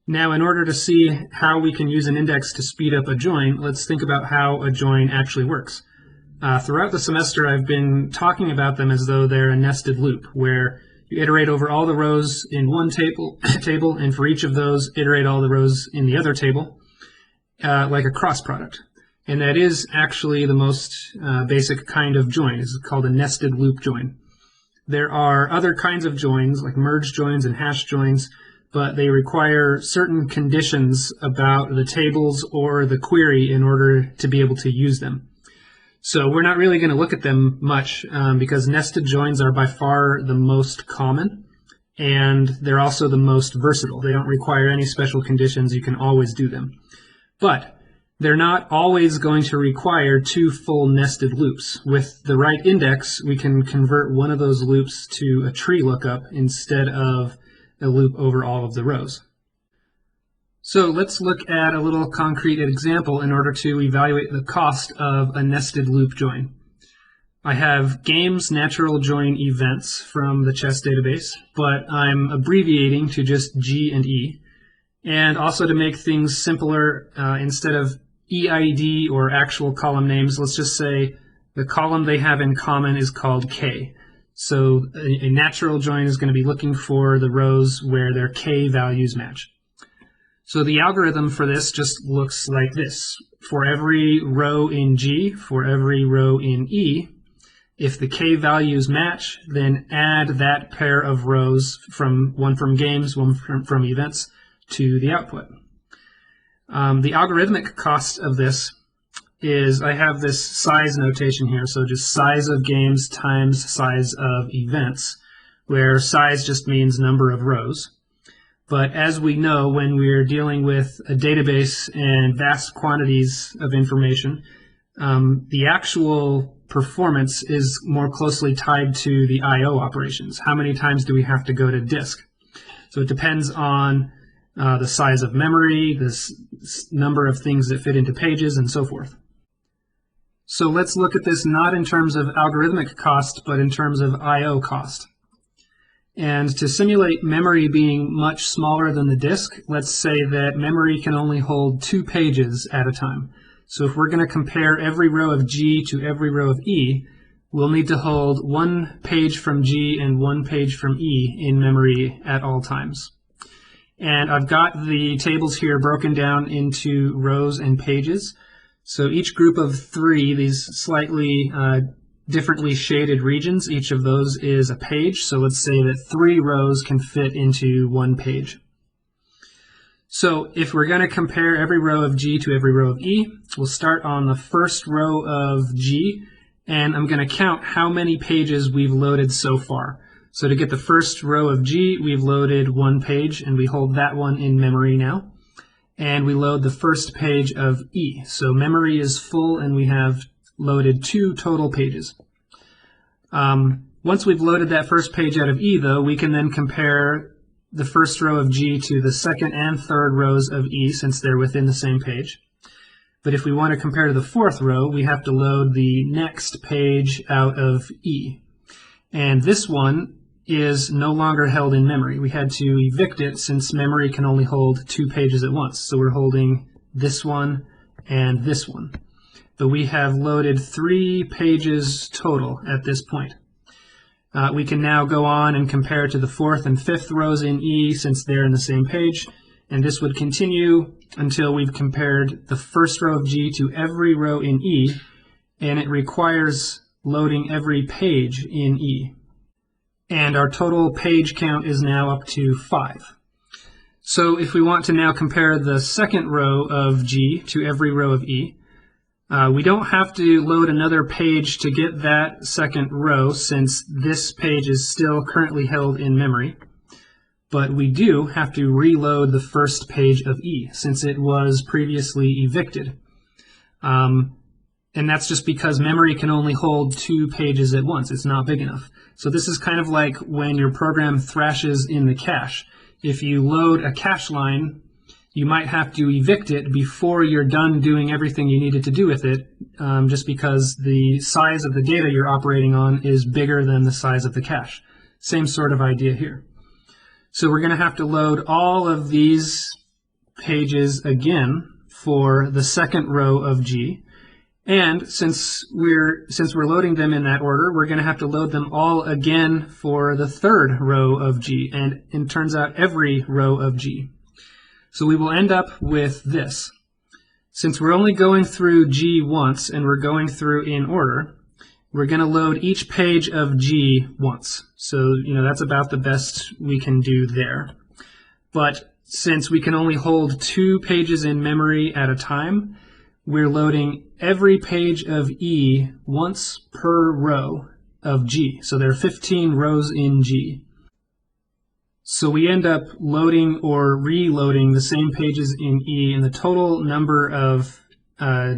Now, in order to see how we can use an index to speed up a join, let's think about how a join actually works. Throughout the semester, I've been talking about them as though they're a nested loop, where you iterate over all the rows in one table, and for each of those, iterate all the rows in the other table, like a cross product. And that is actually the most basic kind of join. It's called a nested loop join. There are other kinds of joins, like merge joins and hash joins, but they require certain conditions about the tables or the query in order to be able to use them. So we're not really going to look at them much because nested joins are by far the most common, and they're also the most versatile. They don't require any special conditions. You can always do them. But they're not always going to require two full nested loops. With the right index, we can convert one of those loops to a tree lookup instead of a loop over all of the rows. So let's look at a little concrete example in order to evaluate the cost of a nested loop join. I have games natural join events from the chess database, but I'm abbreviating to just G and E. And also to make things simpler, instead of EID or actual column names, let's just say the column they have in common is called K. So a natural join is going to be looking for the rows where their K values match. So the algorithm for this just looks like this. For every row in G, for every row in E, if the K values match, then add that pair of rows, one from games, one from events, to the output. The algorithmic cost of this is, I have this size notation here, so just size of games times size of events, where size just means number of rows. But as we know, when we're dealing with a database and vast quantities of information, the actual performance is more closely tied to the I/O operations. How many times do we have to go to disk? So it depends on the size of memory, the number of things that fit into pages, and so forth. So let's look at this not in terms of algorithmic cost, but in terms of I/O cost. And to simulate memory being much smaller than the disk, let's say that memory can only hold 2 pages at a time. So if we're going to compare every row of G to every row of E, we'll need to hold 1 page from G and 1 page from E in memory at all times. And I've got the tables here broken down into rows and pages. So each group of 3, these slightly differently shaded regions, each of those is a page. So let's say that 3 rows can fit into 1 page. So if we're going to compare every row of G to every row of E, we'll start on the first row of G, and I'm going to count how many pages we've loaded so far. So to get the first row of G, we've loaded 1 page, and we hold that one in memory now. And we load the first page of E. So memory is full, and we have loaded 2 total pages. Once we've loaded that first page out of E, though, we can then compare the first row of G to the second and third rows of E, since they're within the same page. But if we want to compare to the 4th row, we have to load the next page out of E. And this one is no longer held in memory. We had to evict it since memory can only hold 2 pages at once. So we're holding this one and this one. But we have loaded 3 pages total at this point. We can now go on and compare to the 4th and 5th rows in E since they're in the same page. And this would continue until we've compared the first row of G to every row in E. And it requires loading every page in E. And our total page count is now up to 5. So if we want to now compare the second row of G to every row of E, we don't have to load another page to get that second row, since this page is still currently held in memory. But we do have to reload the first page of E, since it was previously evicted. And that's just because memory can only hold 2 pages at once. It's not big enough. So this is kind of like when your program thrashes in the cache. If you load a cache line, you might have to evict it before you're done doing everything you needed to do with it, just because the size of the data you're operating on is bigger than the size of the cache. Same sort of idea here. So we're going to have to load all of these pages again for the second row of G. And since we're loading them in that order, we're going to have to load them all again for the third row of G, and it turns out every row of G. So we will end up with this. Since we're only going through G once and we're going through in order, we're going to load each page of G once. So, that's about the best we can do there. But since we can only hold 2 pages in memory at a time, we're loading every page of E once per row of G. So there are 15 rows in G. So we end up loading or reloading the same pages in E, and the total number of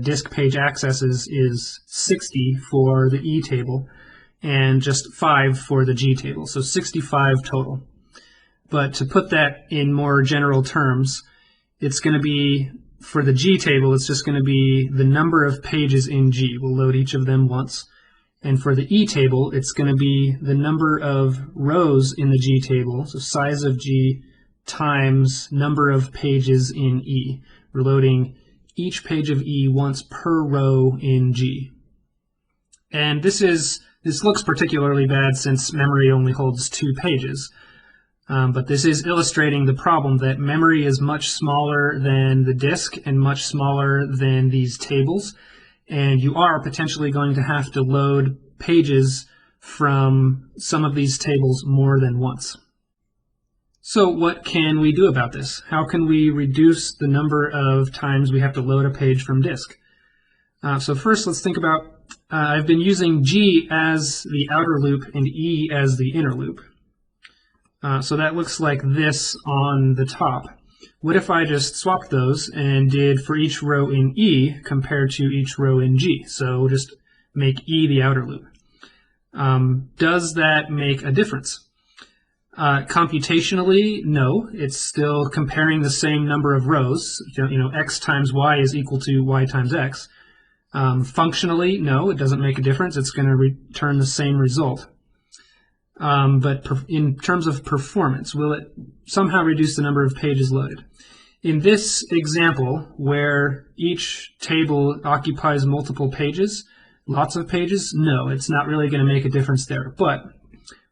disk page accesses is 60 for the E table and just 5 for the G table, so 65 total. But to put that in more general terms, it's going to be, for the G table, it's just going to be the number of pages in G. We'll load each of them once. And for the E table, it's going to be the number of rows in the G table, so size of G times number of pages in E. We're loading each page of E once per row in G. And this looks particularly bad since memory only holds 2 pages. But this is illustrating the problem that memory is much smaller than the disk and much smaller than these tables. And you are potentially going to have to load pages from some of these tables more than once. So what can we do about this? How can we reduce the number of times we have to load a page from disk? So first, let's think about, I've been using G as the outer loop and E as the inner loop. So that looks like this on the top. What if I just swapped those and did for each row in E compared to each row in G? So just make E the outer loop. Does that make a difference? Computationally, no. It's still comparing the same number of rows. X times Y is equal to Y times X. Functionally, no, it doesn't make a difference. It's going to return the same result. But in terms of performance, will it somehow reduce the number of pages loaded? In this example, where each table occupies multiple pages, lots of pages, no, it's not really going to make a difference there. But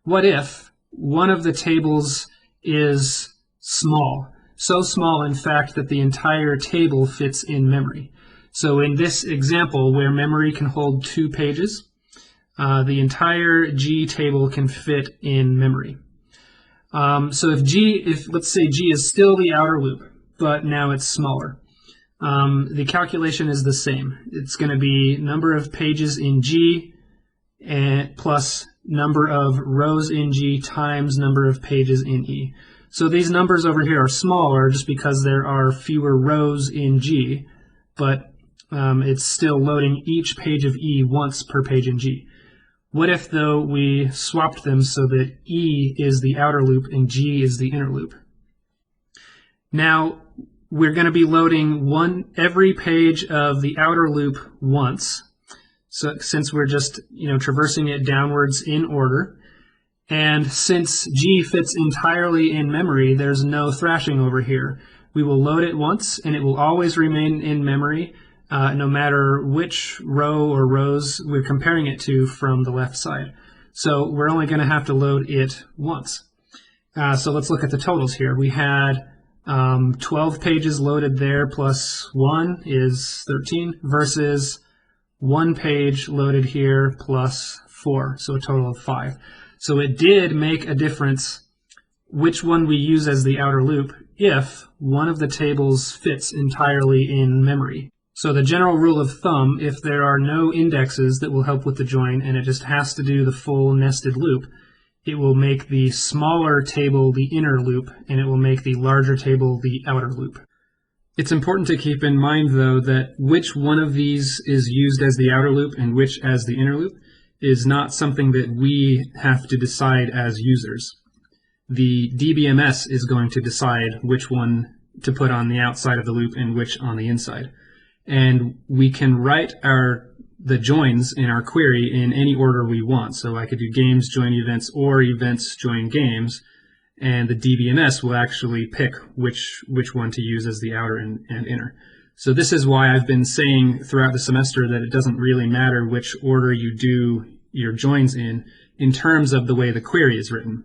what if one of the tables is small? So small, in fact, that the entire table fits in memory. So in this example, where memory can hold 2 pages, the entire G table can fit in memory. So if let's say G is still the outer loop, but now it's smaller, the calculation is the same. It's going to be number of pages in G plus number of rows in G times number of pages in E. So these numbers over here are smaller just because there are fewer rows in G, but it's still loading each page of E once per page in G. What if, though, we swapped them so that E is the outer loop and G is the inner loop? Now, we're going to be loading every page of the outer loop once, so since we're just traversing it downwards in order. And since G fits entirely in memory, there's no thrashing over here. We will load it once, and it will always remain in memory, no matter which row or rows we're comparing it to from the left side. So we're only going to have to load it once. So let's look at the totals here. We had 12 pages loaded there plus 1 is 13 versus 1 page loaded here plus 4, so a total of 5. So it did make a difference which one we use as the outer loop if one of the tables fits entirely in memory. So the general rule of thumb, if there are no indexes that will help with the join and it just has to do the full nested loop, it will make the smaller table the inner loop and it will make the larger table the outer loop. It's important to keep in mind, though, that which one of these is used as the outer loop and which as the inner loop is not something that we have to decide as users. The DBMS is going to decide which one to put on the outside of the loop and which on the inside. And we can write the joins in our query in any order we want. So I could do games join events or events join games. and the DBMS will actually pick which one to use as the outer and inner. So this is why I've been saying throughout the semester that it doesn't really matter which order you do your joins in terms of the way the query is written.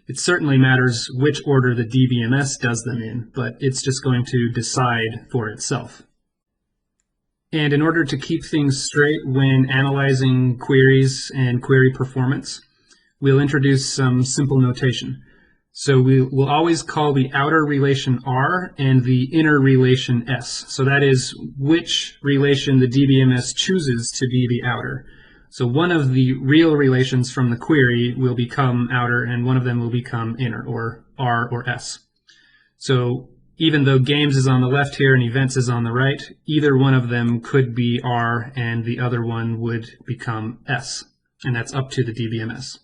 It certainly matters which order the DBMS does them in, but it's just going to decide for itself. And in order to keep things straight when analyzing queries and query performance, we'll introduce some simple notation. So we will always call the outer relation R and the inner relation S. So that is which relation the DBMS chooses to be the outer. So one of the real relations from the query will become outer, and one of them will become inner, or R or S. So even though games is on the left here and events is on the right, either one of them could be R and the other one would become S, and that's up to the DBMS.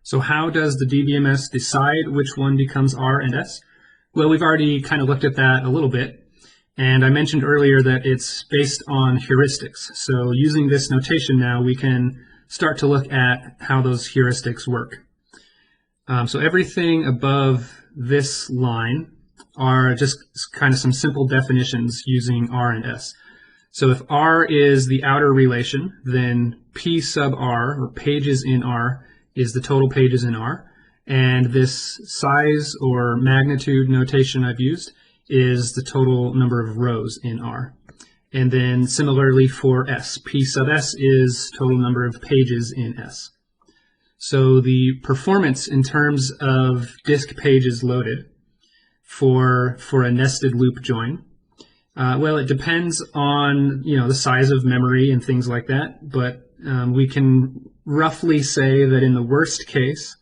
So how does the DBMS decide which one becomes R and S? Well, we've already kind of looked at that a little bit. And I mentioned earlier that it's based on heuristics. So using this notation now, we can start to look at how those heuristics work. So everything above this line are just kind of some simple definitions using R and S. So if R is the outer relation, then P sub R, or pages in R, is the total pages in R. And this size or magnitude notation I've used is the total number of rows in R. And then similarly for S, P sub S is total number of pages in S. So the performance in terms of disk pages loaded for a nested loop join, well, it depends on the size of memory and things like that, but we can roughly say that in the worst case,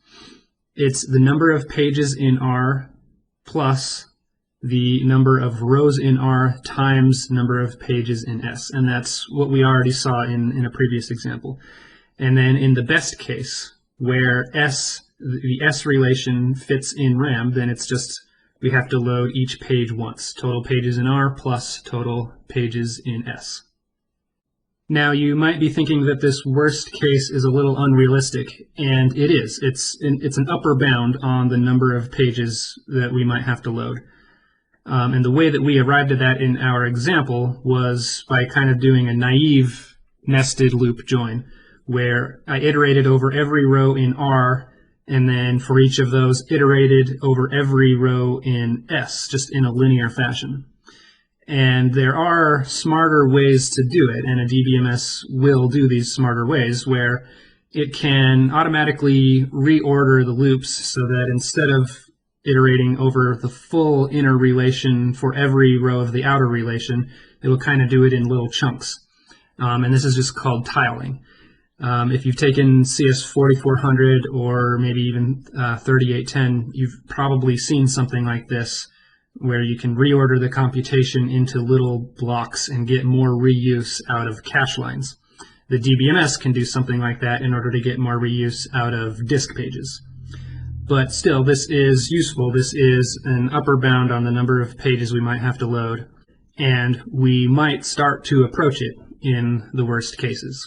it's the number of pages in R plus the number of rows in R times number of pages in S. And that's what we already saw in a previous example. And then in the best case, where the S relation fits in RAM, then it's just we have to load each page once. Total pages in R plus total pages in S. Now you might be thinking that this worst case is a little unrealistic, and it is. It's an upper bound on the number of pages that we might have to load. And the way that we arrived at that in our example was by kind of doing a naive nested loop join, where I iterated over every row in R, and then for each of those iterated over every row in S, just in a linear fashion. And there are smarter ways to do it, and a DBMS will do these smarter ways, where it can automatically reorder the loops so that instead of iterating over the full inner relation for every row of the outer relation, it will kind of do it in little chunks. And this is just called tiling. If you've taken CS 4400 or maybe even 3810, you've probably seen something like this, where you can reorder the computation into little blocks and get more reuse out of cache lines. The DBMS can do something like that in order to get more reuse out of disk pages. But still, this is useful. This is an upper bound on the number of pages we might have to load, and we might start to approach it in the worst cases.